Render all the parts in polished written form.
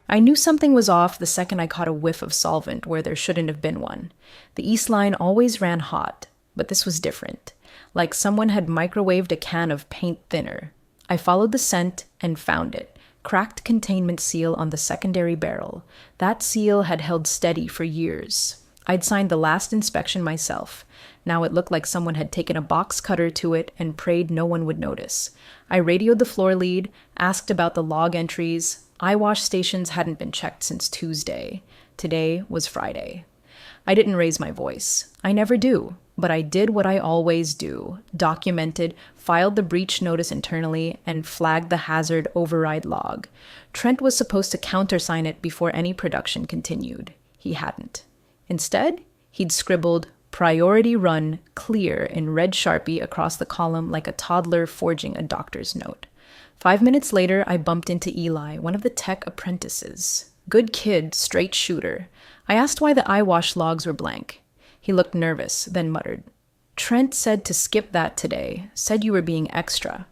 I knew something was off the second I caught a whiff of solvent where there shouldn't have been one. The East Line always ran hot, but this was different. Like someone had microwaved a can of paint thinner. I followed the scent and found it. Cracked containment seal on the secondary barrel. That seal had held steady for years. I'd signed the last inspection myself. Now it looked like someone had taken a box cutter to it and prayed no one would notice. I radioed the floor lead, asked about the log entries. Eyewash stations hadn't been checked since Tuesday. Today was Friday. I didn't raise my voice. I never do. But I did what I always do, documented, filed the breach notice internally, and flagged the hazard override log. Trent was supposed to countersign it before any production continued. He hadn't. Instead, he'd scribbled, "Priority run, clear," in red Sharpie across the column like a toddler forging a doctor's note. 5 minutes later, I bumped into Eli, one of the tech apprentices. Good kid, straight shooter. I asked why the eyewash logs were blank. He looked nervous, then muttered, "Trent said to skip that today, said you were being extra."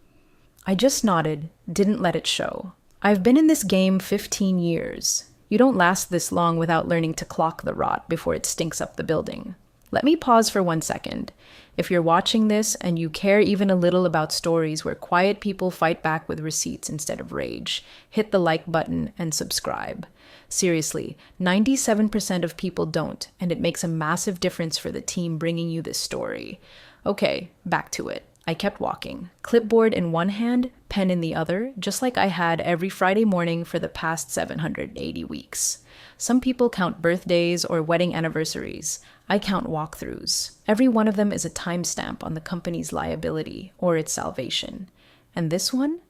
I just nodded, didn't let it show. I've been in this game 15 years. You don't last this long without learning to clock the rot before it stinks up the building. Let me pause for 1 second. If you're watching this and you care even a little about stories where quiet people fight back with receipts instead of rage, hit the like button and subscribe. Seriously, 97% of people don't, and it makes a massive difference for the team bringing you this story. Okay, back to it. I kept walking, clipboard in one hand, pen in the other, just like I had every Friday morning for the past 780 weeks. Some people count birthdays or wedding anniversaries. I count walkthroughs. Every one of them is a timestamp on the company's liability or its salvation. And this one?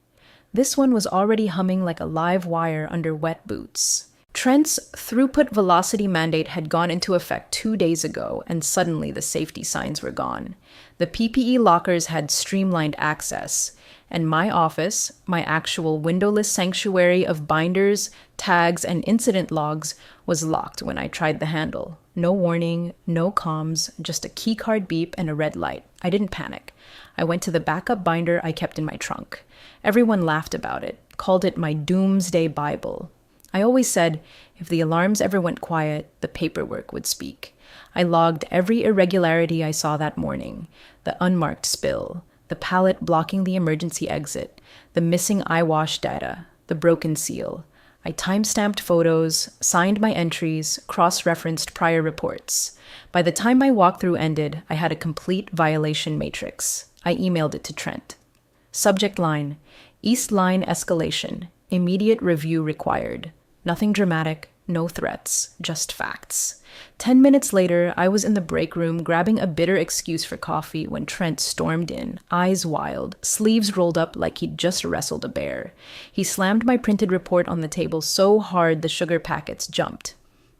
This one was already humming like a live wire under wet boots. Trent's throughput velocity mandate had gone into effect 2 days ago, and suddenly the safety signs were gone. The PPE lockers had streamlined access, and my office, my actual windowless sanctuary of binders, tags, and incident logs, was locked when I tried the handle. No warning, no comms, just a keycard beep and a red light. I didn't panic. I went to the backup binder I kept in my trunk. Everyone laughed about it, called it my doomsday Bible. I always said, if the alarms ever went quiet, the paperwork would speak. I logged every irregularity I saw that morning. The unmarked spill, the pallet blocking the emergency exit, the missing eyewash data, the broken seal. I timestamped photos, signed my entries, cross-referenced prior reports. By the time my walkthrough ended, I had a complete violation matrix. I emailed it to Trent. Subject line, East Line escalation, immediate review required. Nothing dramatic, no threats, just facts. 10 minutes later, I was in the break room grabbing a bitter excuse for coffee when Trent stormed in, eyes wild, sleeves rolled up like he'd just wrestled a bear. He slammed my printed report on the table so hard the sugar packets jumped.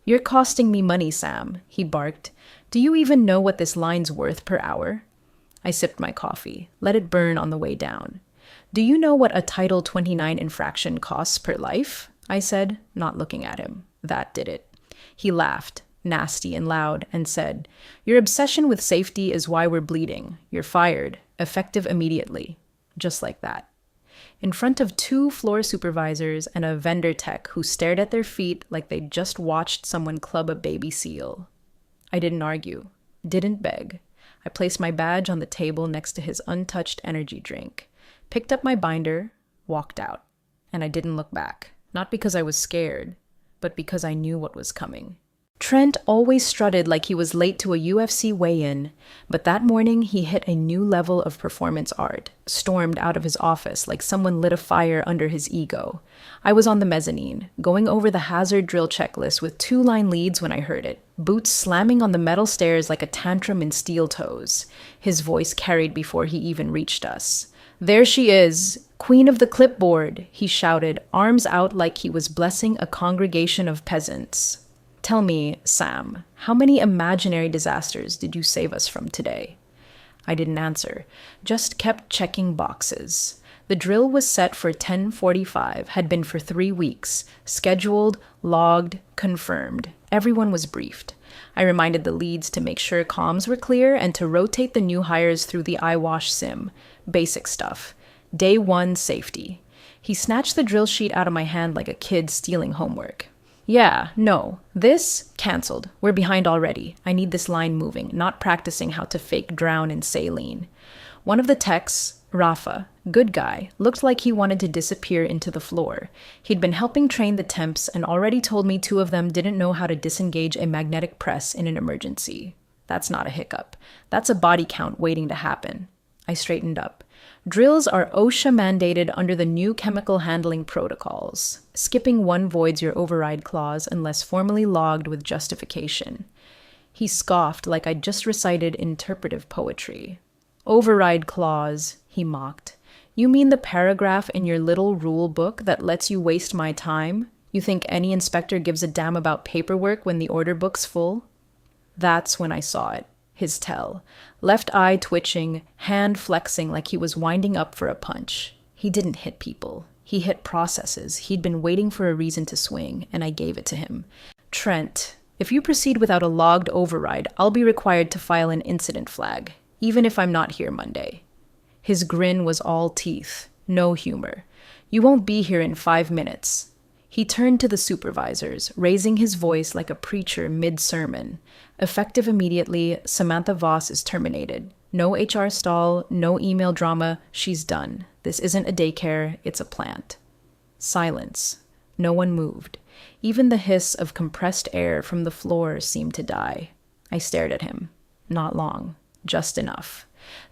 "You're costing me money, Sam," he barked. "Do you even know what this line's worth per hour?" I sipped my coffee, let it burn on the way down. "Do you know what a Title 29 infraction costs per life?" I said, not looking at him. That did it. He laughed, nasty and loud, and said, "Your obsession with safety is why we're bleeding. You're fired, effective immediately." Just like that. In front of 2 floor supervisors and a vendor tech who stared at their feet like they'd just watched someone club a baby seal. I didn't argue, didn't beg. I placed my badge on the table next to his untouched energy drink, picked up my binder, walked out, and I didn't look back. Not because I was scared, but because I knew what was coming. Trent always strutted like he was late to a UFC weigh-in, but that morning he hit a new level of performance art, stormed out of his office like someone lit a fire under his ego. I was on the mezzanine, going over the hazard drill checklist with 2-line leads when I heard it, boots slamming on the metal stairs like a tantrum in steel toes. His voice carried before he even reached us. "There she is, Queen of the Clipboard," he shouted, arms out like he was blessing a congregation of peasants. "Tell me, Sam, how many imaginary disasters did you save us from today?" I didn't answer, just kept checking boxes. The drill was set for 10:45, had been for 3 weeks, scheduled, logged, confirmed. Everyone was briefed. I reminded the leads to make sure comms were clear and to rotate the new hires through the eyewash sim. Basic stuff. Day 1 safety. He snatched the drill sheet out of my hand like a kid stealing homework. Yeah, no. This? Cancelled. We're behind already. I need this line moving, not practicing how to fake drown in saline. One of the techs, Rafa, good guy, looked like he wanted to disappear into the floor. He'd been helping train the temps and already told me 2 of them didn't know how to disengage a magnetic press in an emergency. That's not a hiccup. That's a body count waiting to happen. I straightened up. Drills are OSHA mandated under the new chemical handling protocols. Skipping one voids your override clause unless formally logged with justification. He scoffed like I'd just recited interpretive poetry. Override clause, he mocked. You mean the paragraph in your little rule book that lets you waste my time? You think any inspector gives a damn about paperwork when the order book's full? That's when I saw it. His tell. Left eye twitching, hand flexing like he was winding up for a punch. He didn't hit people. He hit processes. He'd been waiting for a reason to swing, and I gave it to him. Trent, if you proceed without a logged override, I'll be required to file an incident flag, even if I'm not here Monday. His grin was all teeth, no humor. You won't be here in 5 minutes. He turned to the supervisors, raising his voice like a preacher mid-sermon. Effective immediately, Samantha Voss is terminated. No HR stall, no email drama, she's done. This isn't a daycare, it's a plant. Silence. No one moved. Even the hiss of compressed air from the floor seemed to die. I stared at him. Not long. Just enough.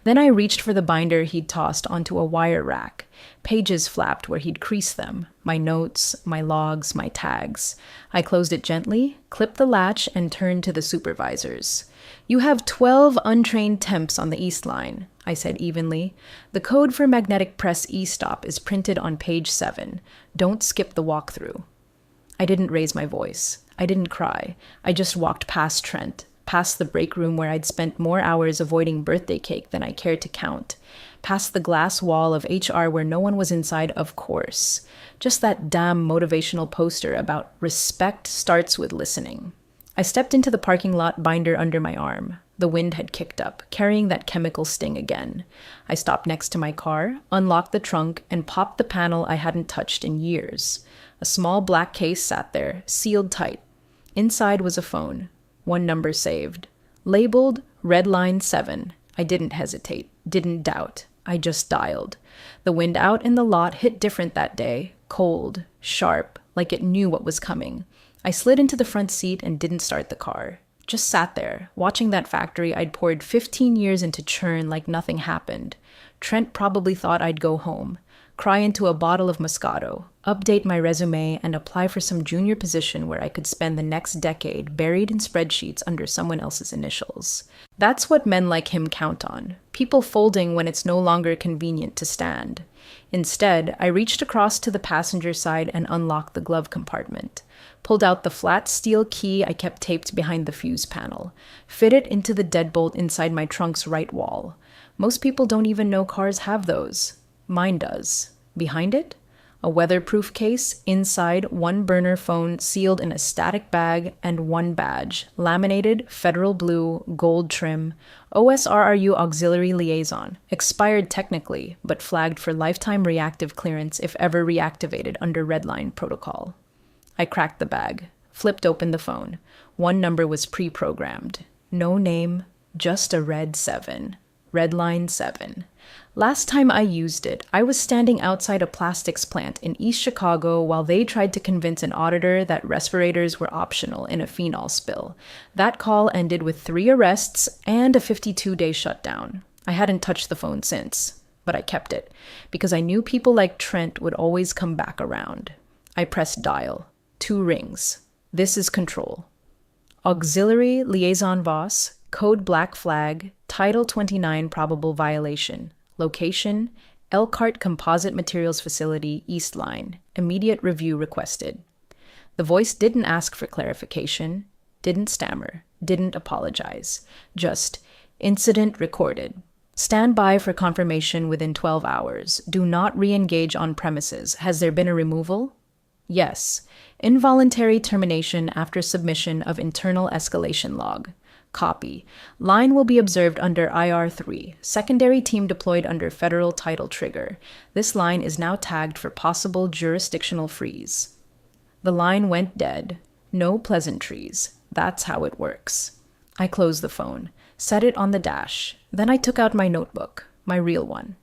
Then I reached for the binder he'd tossed onto a wire rack. Pages flapped where he'd creased them. My notes, my logs, my tags. I closed it gently, clipped the latch, and turned to the supervisors. You have 12 untrained temps on the East Line, I said evenly. The code for magnetic press e-stop is printed on page 7. Don't skip the walkthrough. I didn't raise my voice. I didn't cry. I just walked past Trent, past the break room where I'd spent more hours avoiding birthday cake than I cared to count, past the glass wall of HR where no one was inside, of course. Just that damn motivational poster about respect starts with listening. I stepped into the parking lot, binder under my arm. The wind had kicked up, carrying that chemical sting again. I stopped next to my car, unlocked the trunk, and popped the panel I hadn't touched in years. A small black case sat there, sealed tight. Inside was a phone. 1 number saved. Labeled Redline 7. I didn't hesitate, didn't doubt. I just dialed. The wind out in the lot hit different that day. Cold, sharp, like it knew what was coming. I slid into the front seat and didn't start the car. Just sat there, watching that factory I'd poured 15 years into churn like nothing happened. Trent probably thought I'd go home, cry into a bottle of Moscato, update my resume, and apply for some junior position where I could spend the next decade buried in spreadsheets under someone else's initials. That's what men like him count on, people folding when it's no longer convenient to stand. Instead, I reached across to the passenger side and unlocked the glove compartment, pulled out the flat steel key I kept taped behind the fuse panel, fit it into the deadbolt inside my trunk's right wall. Most people don't even know cars have those. Mine does. Behind it? A weatherproof case, inside 1 burner phone sealed in a static bag and 1 badge, laminated, federal blue, gold trim, OSRRU Auxiliary Liaison, expired technically, but flagged for lifetime reactive clearance if ever reactivated under Redline protocol. I cracked the bag, flipped open the phone. 1 number was pre-programmed. No name, just a red 7. Redline 7. Last time I used it, I was standing outside a plastics plant in East Chicago while they tried to convince an auditor that respirators were optional in a phenol spill. That call ended with 3 arrests and a 52-day shutdown. I hadn't touched the phone since, but I kept it, because I knew people like Trent would always come back around. I pressed dial. 2 rings. This is control. Auxiliary Liaison Voss, code black flag, Title 29 probable violation. Location, Elkhart Composite Materials Facility, East Line. Immediate review requested. The voice didn't ask for clarification, didn't stammer, didn't apologize. Just, incident recorded. Stand by for confirmation within 12 hours. Do not re-engage on premises. Has there been a removal? Yes. Involuntary termination after submission of internal escalation log. Copy. Line will be observed under IR3. Secondary team deployed under federal title trigger. This line is now tagged for possible jurisdictional freeze. The line went dead. No pleasantries. That's how it works. I closed the phone, set it on the dash. Then I took out my notebook, my real one.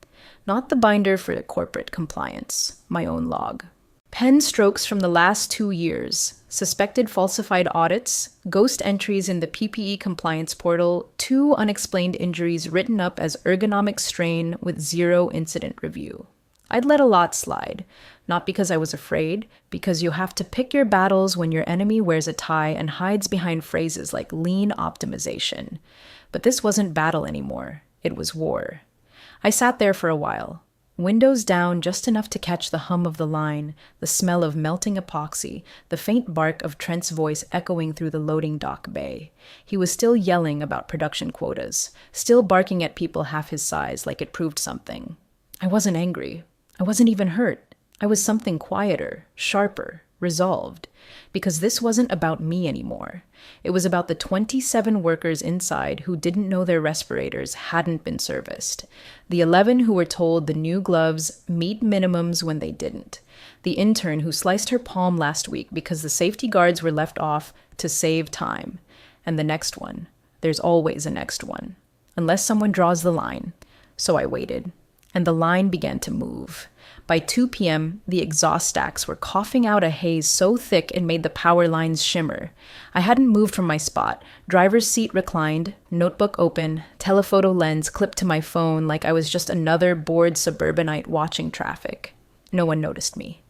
Not the binder for corporate compliance, my own log. Pen strokes from the last 2 years, suspected falsified audits, ghost entries in the PPE compliance portal, 2 unexplained injuries written up as ergonomic strain with 0 incident review. I'd let a lot slide, not because I was afraid, because you have to pick your battles when your enemy wears a tie and hides behind phrases like lean optimization. But this wasn't battle anymore, it was war. I sat there for a while, windows down just enough to catch the hum of the line, the smell of melting epoxy, the faint bark of Trent's voice echoing through the loading dock bay. He was still yelling about production quotas, still barking at people half his size like it proved something. I wasn't angry. I wasn't even hurt. I was something quieter, sharper, resolved, because this wasn't about me anymore. It was about the 27 workers inside who didn't know their respirators hadn't been serviced, the 11 who were told the new gloves meet minimums when they didn't, the intern who sliced her palm last week because the safety guards were left off to save time, and the next one. There's always a next one, unless someone draws the line. So I waited, and the line began to move. By 2 p.m., the exhaust stacks were coughing out a haze so thick it made the power lines shimmer. I hadn't moved from my spot, driver's seat reclined, notebook open, telephoto lens clipped to my phone like I was just another bored suburbanite watching traffic. No one noticed me.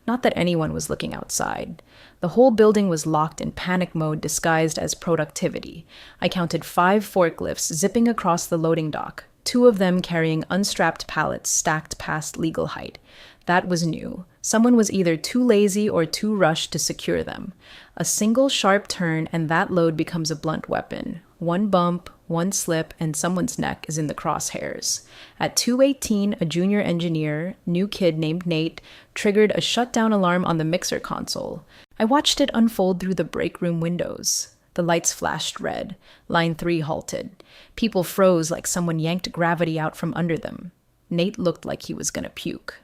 Not that anyone was looking outside. The whole building was locked in panic mode disguised as productivity. I counted 5 forklifts zipping across the loading dock, 2 of them carrying unstrapped pallets stacked past legal height. That was new. Someone was either too lazy or too rushed to secure them. A single sharp turn and that load becomes a blunt weapon. 1 bump, 1 slip, and someone's neck is in the crosshairs. At 2:18, a junior engineer, new kid named Nate, triggered a shutdown alarm on the mixer console. I watched it unfold through the break room windows. The lights flashed red. Line 3 halted. People froze like someone yanked gravity out from under them. Nate looked like he was gonna puke.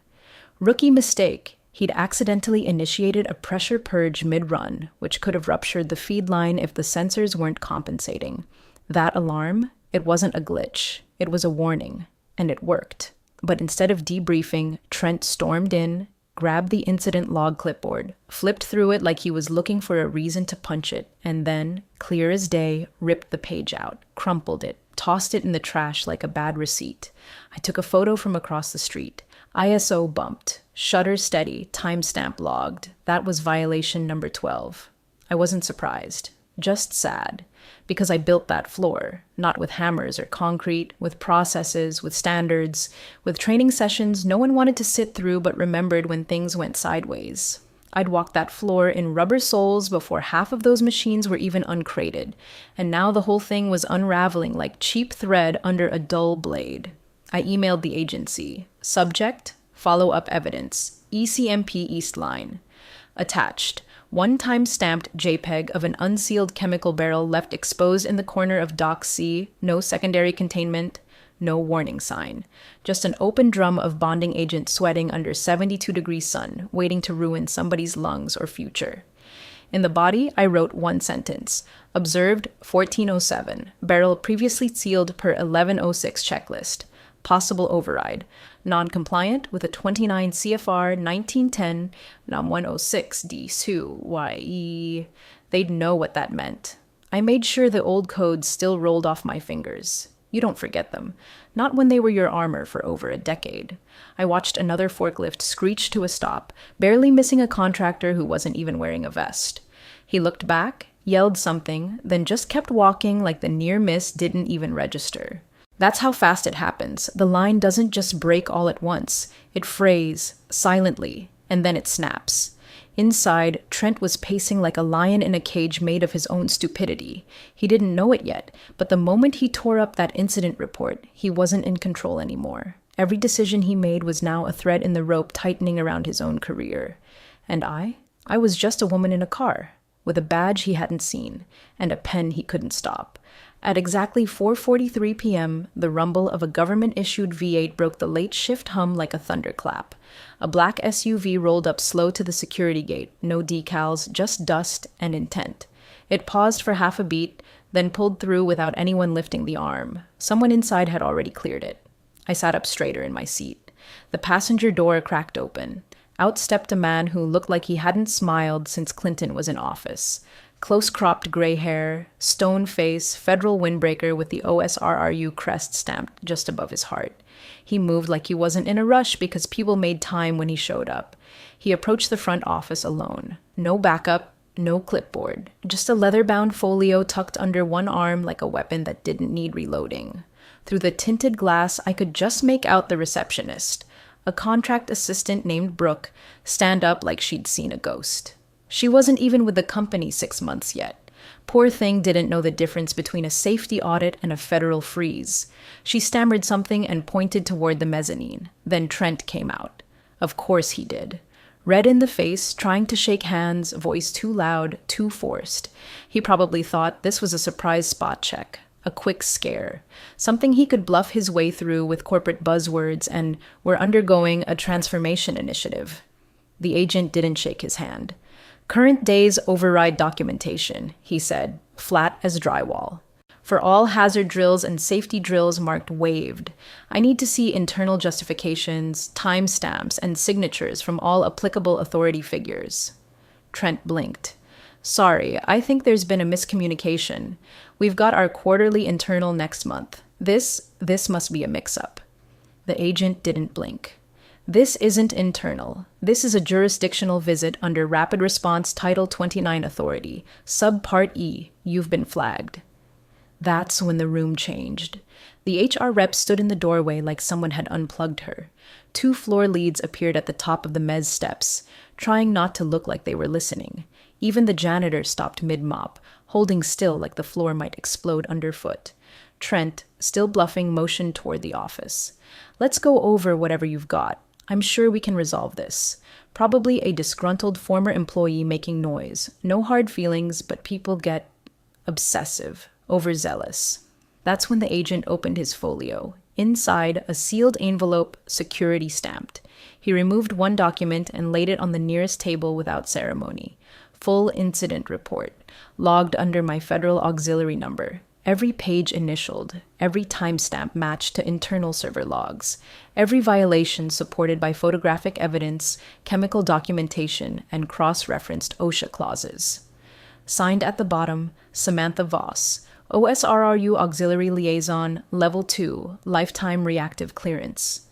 Rookie mistake. He'd accidentally initiated a pressure purge mid-run, which could have ruptured the feed line if the sensors weren't compensating. That alarm, it wasn't a glitch. It was a warning, and it worked. But instead of debriefing, Trent stormed in, grabbed the incident log clipboard, flipped through it like he was looking for a reason to punch it, and then, clear as day, ripped the page out, crumpled it, tossed it in the trash like a bad receipt. I took a photo from across the street. ISO bumped, shutter steady, timestamp logged. That was violation number 12. I wasn't surprised, just sad, because I built that floor, not with hammers or concrete, with processes, with standards, with training sessions no one wanted to sit through but remembered when things went sideways. I'd walked that floor in rubber soles before half of those machines were even uncrated, and now the whole thing was unraveling like cheap thread under a dull blade. I emailed the agency. Subject, follow-up evidence, ECMP East Line. Attached, 1 time-stamped JPEG of an unsealed chemical barrel left exposed in the corner of Dock C, no secondary containment, no warning sign. Just an open drum of bonding agent sweating under 72-degree sun, waiting to ruin somebody's lungs or future. In the body, I wrote 1 sentence. Observed 1407, barrel previously sealed per 1106 checklist. Possible override. Non-compliant with a 29 CFR 1910 NOM 106 D SU YE. They'd know what that meant. I made sure the old codes still rolled off my fingers. You don't forget them. Not when they were your armor for over a decade. I watched another forklift screech to a stop, barely missing a contractor who wasn't even wearing a vest. He looked back, yelled something, then just kept walking like the near miss didn't even register. That's how fast it happens. The line doesn't just break all at once. It frays, silently, and then it snaps. Inside, Trent was pacing like a lion in a cage made of his own stupidity. He didn't know it yet, but the moment he tore up that incident report, he wasn't in control anymore. Every decision he made was now a thread in the rope tightening around his own career. And I was just a woman in a car. with a badge he hadn't seen, and a pen he couldn't stop. At exactly 4:43 p.m., the rumble of a government-issued V8 broke the late shift hum like a thunderclap. A black SUV rolled up slow to the security gate, no decals, just dust and intent. It paused for half a beat, then pulled through without anyone lifting the arm. Someone inside had already cleared it. I sat up straighter in my seat. The passenger door cracked open. Out stepped a man who looked like he hadn't smiled since Clinton was in office. Close-cropped gray hair, stone face, federal windbreaker with the OSRRU crest stamped just above his heart. He moved like he wasn't in a rush because people made time when he showed up. He approached the front office alone. No backup, no clipboard. Just a leather-bound folio tucked under one arm like a weapon that didn't need reloading. Through the tinted glass, I could just make out the receptionist, a contract assistant named Brooke, stand up like she'd seen a ghost. She wasn't even with the company 6 months yet. Poor thing didn't know the difference between a safety audit and a federal freeze. She stammered something and pointed toward the mezzanine. Then Trent came out. Of course he did. Red in the face, trying to shake hands, voice too loud, too forced. He probably thought this was a surprise spot check. A quick scare, something he could bluff his way through with corporate buzzwords, and we're undergoing a transformation initiative. The agent didn't shake his hand. Current day's override documentation, he said, flat as drywall. For all hazard drills and safety drills marked waived, I need to see internal justifications, timestamps, and signatures from all applicable authority figures. Trent blinked. Sorry, I think there's been a miscommunication. We've got our quarterly internal next month. This must be a mix-up. The agent didn't blink. This isn't internal. This is a jurisdictional visit under Rapid Response Title 29 authority. Subpart E. You've been flagged. That's when the room changed. The HR rep stood in the doorway like someone had unplugged her. 2 floor leads appeared at the top of the mezz steps, trying not to look like they were listening. Even the janitor stopped mid-mop, holding still like the floor might explode underfoot. Trent, still bluffing, motioned toward the office. Let's go over whatever you've got. I'm sure we can resolve this. Probably a disgruntled former employee making noise. No hard feelings, but people get obsessive, overzealous. That's when the agent opened his folio. Inside, a sealed envelope, security stamped. He removed one document and laid it on the nearest table without ceremony. Full incident report, logged under my federal auxiliary number. Every page initialed, every timestamp matched to internal server logs, every violation supported by photographic evidence, chemical documentation, and cross-referenced OSHA clauses. Signed at the bottom, Samantha Voss, OSRRU Auxiliary Liaison, Level 2, Lifetime Reactive Clearance.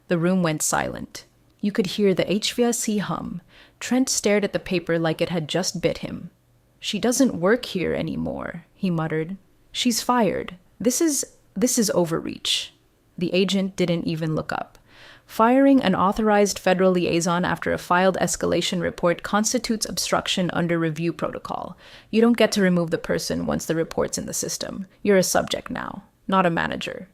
The room went silent. You could hear the HVAC hum. Trent stared at the paper like it had just bit him. She doesn't work here anymore, he muttered. She's fired. This is overreach. The agent didn't even look up. Firing an authorized federal liaison after a filed escalation report constitutes obstruction under review protocol. You don't get to remove the person once the report's in the system. You're a subject now, not a manager.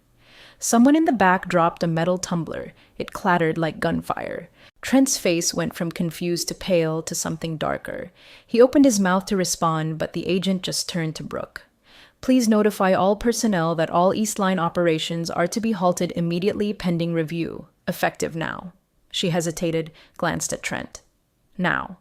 Someone in the back dropped a metal tumbler. It clattered like gunfire. Trent's face went from confused to pale to something darker. He opened his mouth to respond, but the agent just turned to Brooke. Please notify all personnel that all East Line operations are to be halted immediately pending review. Effective now. She hesitated, glanced at Trent. Now.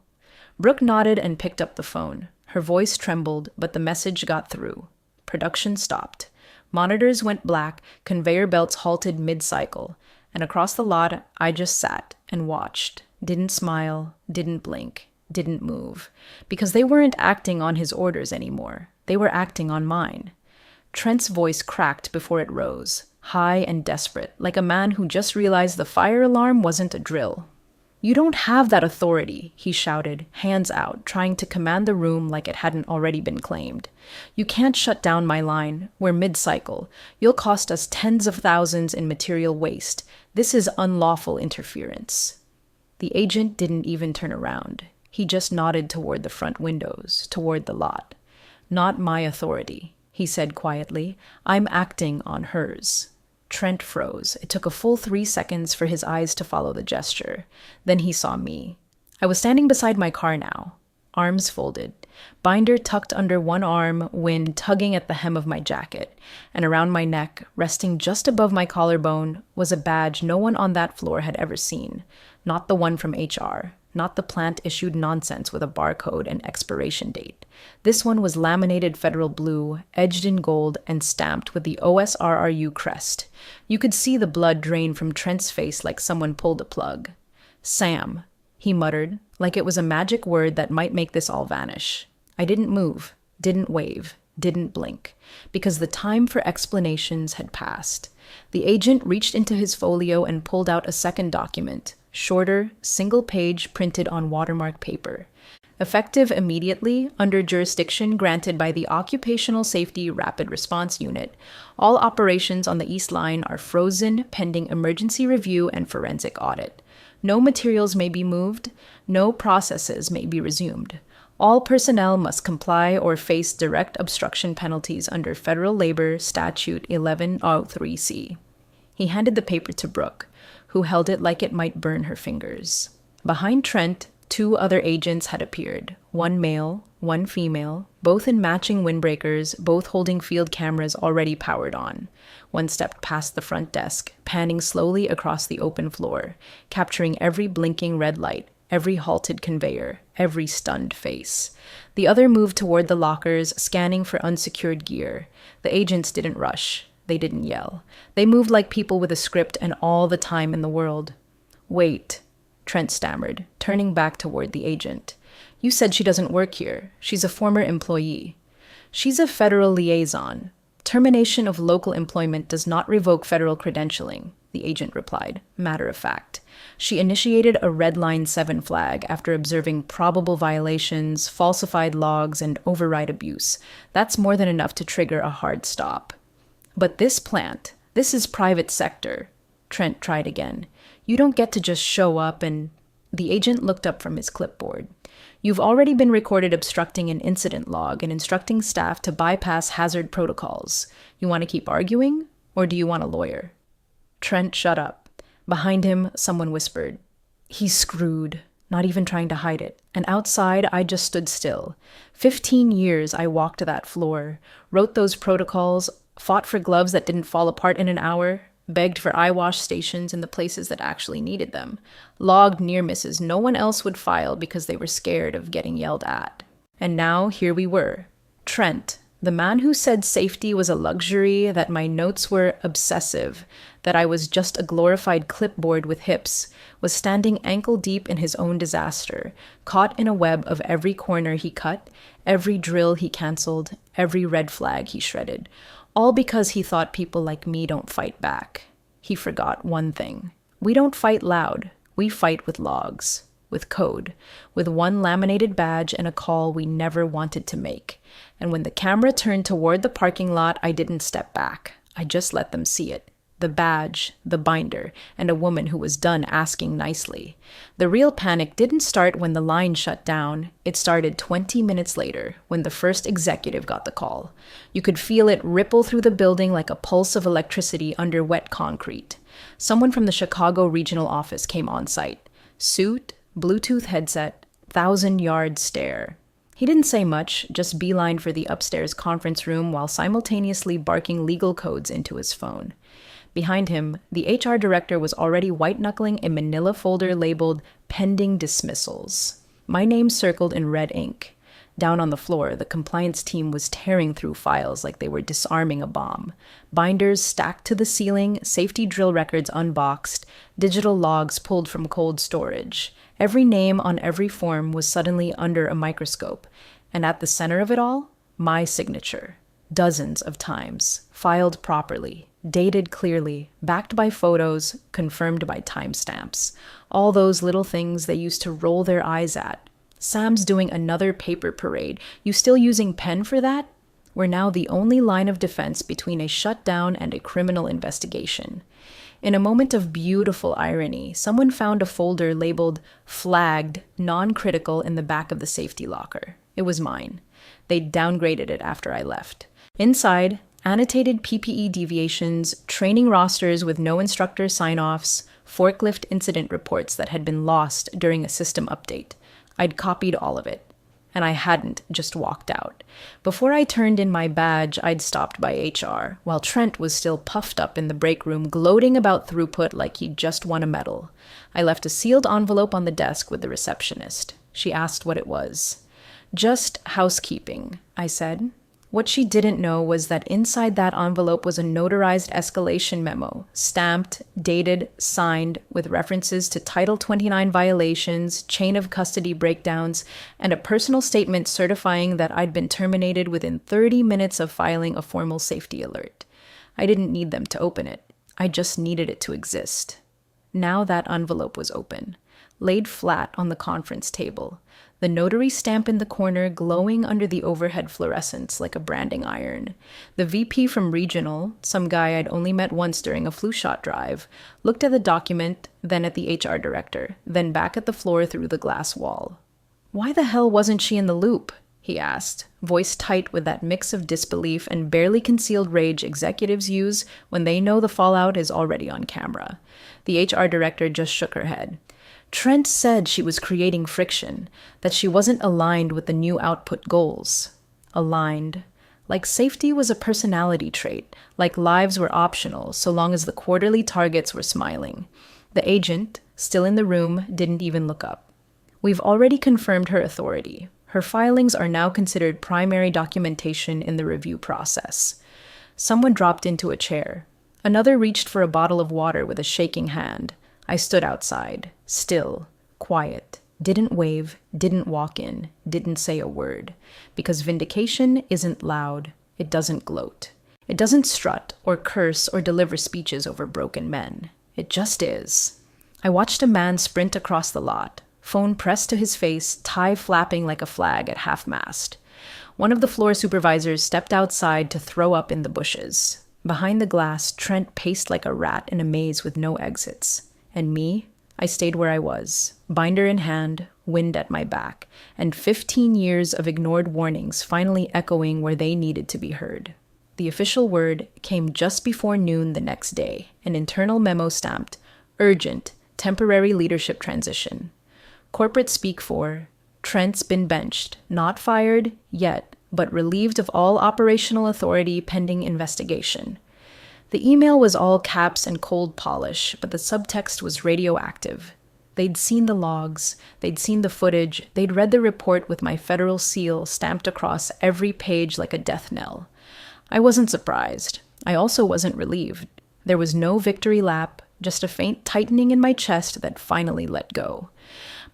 Brooke nodded and picked up the phone. Her voice trembled, but the message got through. Production stopped. Monitors went black, conveyor belts halted mid-cycle, and across the lot, I just sat and watched. Didn't smile, didn't blink, didn't move. Because they weren't acting on his orders anymore. They were acting on mine. Trent's voice cracked before it rose, high and desperate, like a man who just realized the fire alarm wasn't a drill. You don't have that authority, he shouted, hands out, trying to command the room like it hadn't already been claimed. You can't shut down my line. We're mid-cycle. You'll cost us tens of thousands in material waste. This is unlawful interference. The agent didn't even turn around. He just nodded toward the front windows, toward the lot. Not my authority, he said quietly. I'm acting on hers. Trent froze. It took a full 3 seconds for his eyes to follow the gesture. Then he saw me. I was standing beside my car now. arms folded, binder tucked under one arm, wind tugging at the hem of my jacket, and around my neck, resting just above my collarbone, was a badge no one on that floor had ever seen. Not the one from HR, not the plant-issued nonsense with a barcode and expiration date. This one was laminated federal blue, edged in gold, and stamped with the OSRRU crest. You could see the blood drain from Trent's face like someone pulled a plug. Sam, he muttered, like it was a magic word that might make this all vanish. I didn't move, didn't wave, didn't blink, because the time for explanations had passed. The agent reached into his folio and pulled out a second document, shorter, single page printed on watermark paper. Effective immediately, under jurisdiction granted by the Occupational Safety Rapid Response Unit, all operations on the East Line are frozen pending emergency review and forensic audit. No materials may be moved, no processes may be resumed. All personnel must comply or face direct obstruction penalties under Federal Labor Statute 1103C. He handed the paper to Brooke, who held it like it might burn her fingers. Behind Trent, 2 other agents had appeared, one male, one female, both in matching windbreakers, both holding field cameras already powered on. One stepped past the front desk, panning slowly across the open floor, capturing every blinking red light, every halted conveyor, every stunned face. The other moved toward the lockers, scanning for unsecured gear. The agents didn't rush. They didn't yell. They moved like people with a script and all the time in the world. "Wait," Trent stammered, turning back toward the agent. "You said she doesn't work here. She's a former employee." "She's a federal liaison. Termination of local employment does not revoke federal credentialing," the agent replied, matter of fact. "She initiated a Red Line 7 flag after observing probable violations, falsified logs, and override abuse. That's more than enough to trigger a hard stop." "But this plant, this is private sector." Trent tried again. "You don't get to just show up and—" The agent looked up from his clipboard. "You've already been recorded obstructing an incident log and instructing staff to bypass hazard protocols. You want to keep arguing, or do you want a lawyer?" Trent shut up. Behind him, someone whispered, "He's screwed," not even trying to hide it. And outside, I just stood still. 15 years I walked that floor, wrote those protocols, fought for gloves that didn't fall apart in an hour, begged for eyewash stations in the places that actually needed them, logged near misses no one else would file because they were scared of getting yelled at. And now here we were. Trent, the man who said safety was a luxury, that my notes were obsessive, that I was just a glorified clipboard with hips, was standing ankle deep in his own disaster, caught in a web of every corner he cut, every drill he canceled, every red flag he shredded. All because he thought people like me don't fight back. He forgot one thing. We don't fight loud. We fight with logs, with code, with one laminated badge and a call we never wanted to make. And when the camera turned toward the parking lot, I didn't step back. I just let them see it. The badge, the binder, and a woman who was done asking nicely. The real panic didn't start when the line shut down. It started 20 minutes later, when the first executive got the call. You could feel it ripple through the building like a pulse of electricity under wet concrete. Someone from the Chicago regional office came on site. Suit, Bluetooth headset, 1,000-yard stare. He didn't say much, just beeline for the upstairs conference room while simultaneously barking legal codes into his phone. Behind him, the HR director was already white-knuckling a manila folder labeled Pending Dismissals. My name circled in red ink. Down on the floor, the compliance team was tearing through files like they were disarming a bomb. Binders stacked to the ceiling, safety drill records unboxed, digital logs pulled from cold storage. Every name on every form was suddenly under a microscope. And at the center of it all, my signature. Dozens of times, filed properly, dated clearly, backed by photos, confirmed by timestamps. All those little things they used to roll their eyes at. Sam's doing another paper parade. You still using pen for that? We're now the only line of defense between a shutdown and a criminal investigation. In a moment of beautiful irony, someone found a folder labeled Flagged, Non-Critical in the back of the safety locker. It was mine. They'd downgraded it after I left. Inside, annotated PPE deviations, training rosters with no instructor sign-offs, forklift incident reports that had been lost during a system update. I'd copied all of it. and I hadn't just walked out. Before I turned in my badge, I'd stopped by HR, while Trent was still puffed up in the break room, gloating about throughput like he'd just won a medal. I left a sealed envelope on the desk with the receptionist. She asked what it was. "Just housekeeping," I said. What she didn't know was that inside that envelope was a notarized escalation memo, stamped, dated, signed, with references to Title 29 violations, chain of custody breakdowns, and a personal statement certifying that I'd been terminated within 30 minutes of filing a formal safety alert. I didn't need them to open it. I just needed it to exist. Now that envelope was open, laid flat on the conference table, the notary stamp in the corner glowing under the overhead fluorescence like a branding iron. The VP from Regional, some guy I'd only met once during a flu shot drive, looked at the document, then at the HR director, then back at the floor through the glass wall. "Why the hell wasn't she in the loop?" he asked, voice tight with that mix of disbelief and barely concealed rage executives use when they know the fallout is already on camera. The HR director just shook her head. Trent said she was creating friction, that she wasn't aligned with the new output goals. Aligned. Like safety was a personality trait, like lives were optional so long as the quarterly targets were smiling. The agent, still in the room, didn't even look up. "We've already confirmed her authority. Her filings are now considered primary documentation in the review process." Someone dropped into a chair. Another reached for a bottle of water with a shaking hand. I stood outside, still, quiet, didn't wave, didn't walk in, didn't say a word. Because vindication isn't loud, it doesn't gloat. It doesn't strut or curse or deliver speeches over broken men. It just is. I watched a man sprint across the lot, phone pressed to his face, tie flapping like a flag at half-mast. One of the floor supervisors stepped outside to throw up in the bushes. Behind the glass, Trent paced like a rat in a maze with no exits. And me? I stayed where I was, binder in hand, wind at my back, and 15 years of ignored warnings finally echoing where they needed to be heard. The official word came just before noon the next day, an internal memo stamped, "Urgent, temporary leadership transition." Corporate speak for, "Trent's been benched, not fired yet, but relieved of all operational authority pending investigation." The email was all caps and cold polish, but the subtext was radioactive. They'd seen the logs, they'd seen the footage, they'd read the report with my federal seal stamped across every page like a death knell. I wasn't surprised. I also wasn't relieved. There was no victory lap, just a faint tightening in my chest that finally let go.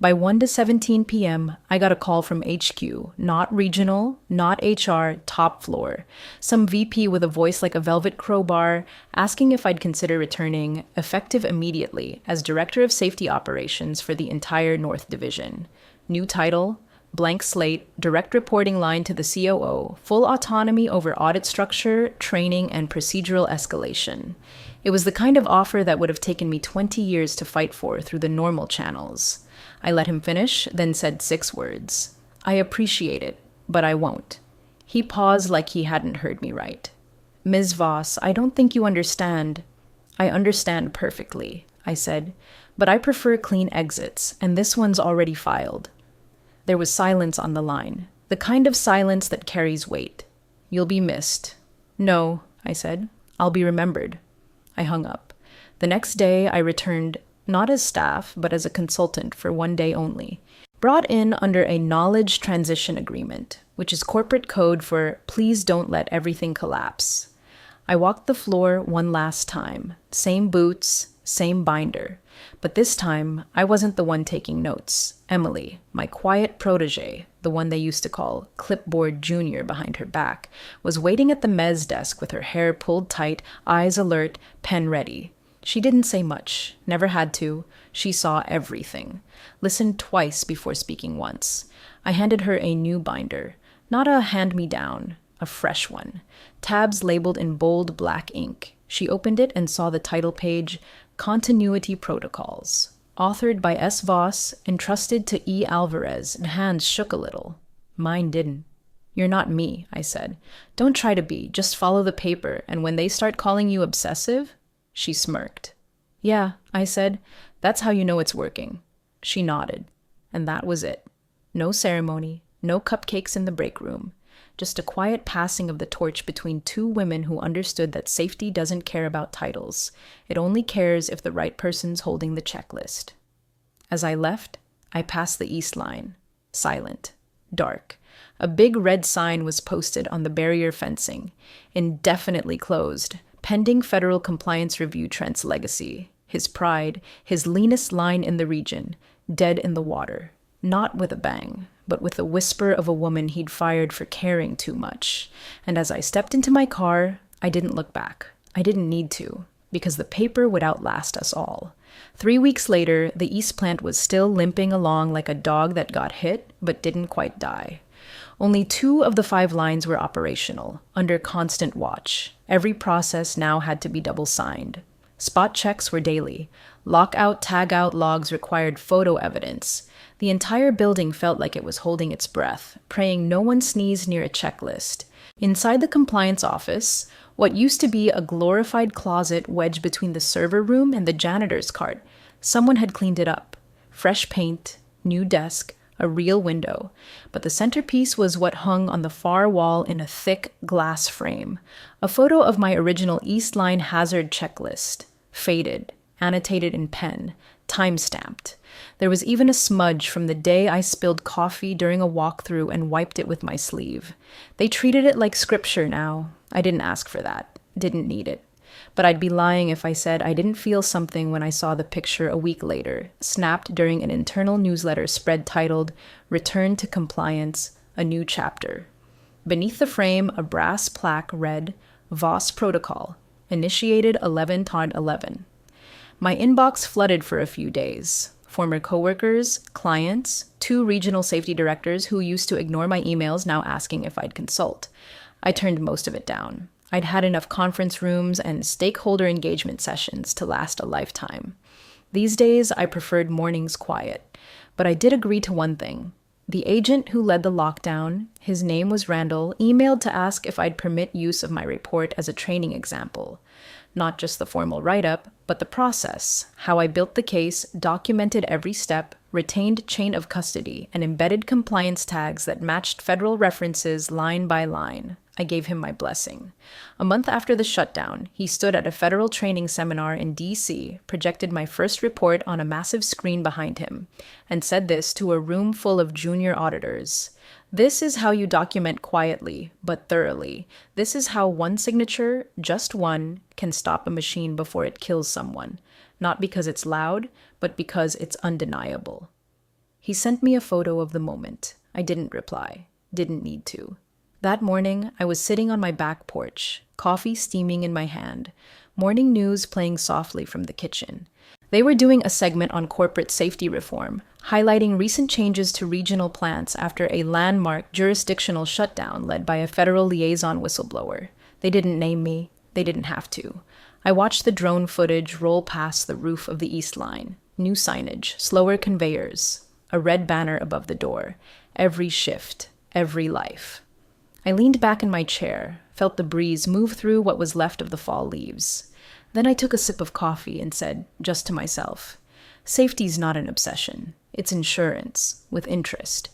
By 1 to 17 p.m., I got a call from HQ, not regional, not HR, top floor. Some VP with a voice like a velvet crowbar, asking if I'd consider returning, effective immediately, as Director of Safety Operations for the entire North Division. New title, blank slate, direct reporting line to the COO, full autonomy over audit structure, training, and procedural escalation. It was the kind of offer that would have taken me 20 years to fight for through the normal channels. I let him finish, then said 6 words. "I appreciate it, but I won't." He paused like he hadn't heard me right. "Ms. Voss, I don't think you understand." "I understand perfectly," I said, "but I prefer clean exits, and this one's already filed." There was silence on the line, the kind of silence that carries weight. "You'll be missed." "No," I said, "I'll be remembered." I hung up. The next day, I returned not as staff, but as a consultant for 1 day only, brought in under a knowledge transition agreement, which is corporate code for "please don't let everything collapse." I walked the floor one last time, same boots, same binder, but this time I wasn't the one taking notes. Emily, my quiet protege, the one they used to call Clipboard Junior behind her back, was waiting at the mez desk with her hair pulled tight, eyes alert, pen ready. She didn't say much, never had to. She saw everything. Listened twice before speaking once. I handed her a new binder, not a hand-me-down, a fresh one. Tabs labeled in bold black ink. She opened it and saw the title page, Continuity Protocols. Authored by S. Voss, entrusted to E. Alvarez, and hands shook a little. Mine didn't. "You're not me," I said. "Don't try to be, just follow the paper, and when they start calling you obsessive..." She smirked. "Yeah," I said, "that's how you know it's working." She nodded. And that was it. No ceremony, No cupcakes in the break room. Just a quiet passing of the torch between two women who understood that safety doesn't care about titles. It only cares if the right person's holding the checklist. As I left, I passed the East Line. Silent. Dark. A big red sign was posted on the barrier fencing. Indefinitely closed. Pending federal compliance review. Trent's legacy. His pride. His leanest line in the region. Dead in the water. Not with a bang, but with the whisper of a woman he'd fired for caring too much. And as I stepped into my car, I didn't look back. I didn't need to, because the paper would outlast us all. 3 weeks later, the East plant was still limping along like a dog that got hit but didn't quite die. Only 2 of the 5 lines were operational, under constant watch. Every process now had to be double-signed. Spot checks were daily. Lockout, tagout logs required photo evidence. The entire building felt like it was holding its breath, praying no one sneezed near a checklist. Inside the compliance office, what used to be a glorified closet wedged between the server room and the janitor's cart, someone had cleaned it up. Fresh paint, new desk, a real window. But the centerpiece was what hung on the far wall in a thick glass frame. A photo of my original East Line hazard checklist. Faded, annotated in pen, time-stamped. There was even a smudge from the day I spilled coffee during a walkthrough and wiped it with my sleeve. They treated it like scripture now. I didn't ask for that. Didn't need it. But I'd be lying if I said I didn't feel something when I saw the picture a week later, snapped during an internal newsletter spread titled, "Return to Compliance, a New Chapter." Beneath the frame, a brass plaque read, "Voss Protocol, initiated 11/11." My inbox flooded for a few days. Former coworkers, clients, 2 regional safety directors who used to ignore my emails now asking if I'd consult. I turned most of it down. I'd had enough conference rooms and stakeholder engagement sessions to last a lifetime. These days, I preferred mornings quiet. But I did agree to one thing. The agent who led the lockdown, his name was Randall, emailed to ask if I'd permit use of my report as a training example. Not just the formal write-up, but the process, how I built the case, documented every step, retained chain of custody, and embedded compliance tags that matched federal references line by line. I gave him my blessing. A month after the shutdown, he stood at a federal training seminar in D.C., projected my first report on a massive screen behind him, and said this to a room full of junior auditors. "This is how you document quietly, but thoroughly. This is how one signature, just one, can stop a machine before it kills someone. Not because it's loud, but because it's undeniable." He sent me a photo of the moment. I didn't reply. Didn't need to. That morning, I was sitting on my back porch, coffee steaming in my hand, morning news playing softly from the kitchen. They were doing a segment on corporate safety reform, highlighting recent changes to regional plants after a landmark jurisdictional shutdown led by a federal liaison whistleblower. They didn't name me. They didn't have to. I watched the drone footage roll past the roof of the East Line. New signage, slower conveyors, a red banner above the door. Every shift, every life. I leaned back in my chair, felt the breeze move through what was left of the fall leaves. Then I took a sip of coffee and said, just to myself, safety's not an obsession. It's insurance, with interest.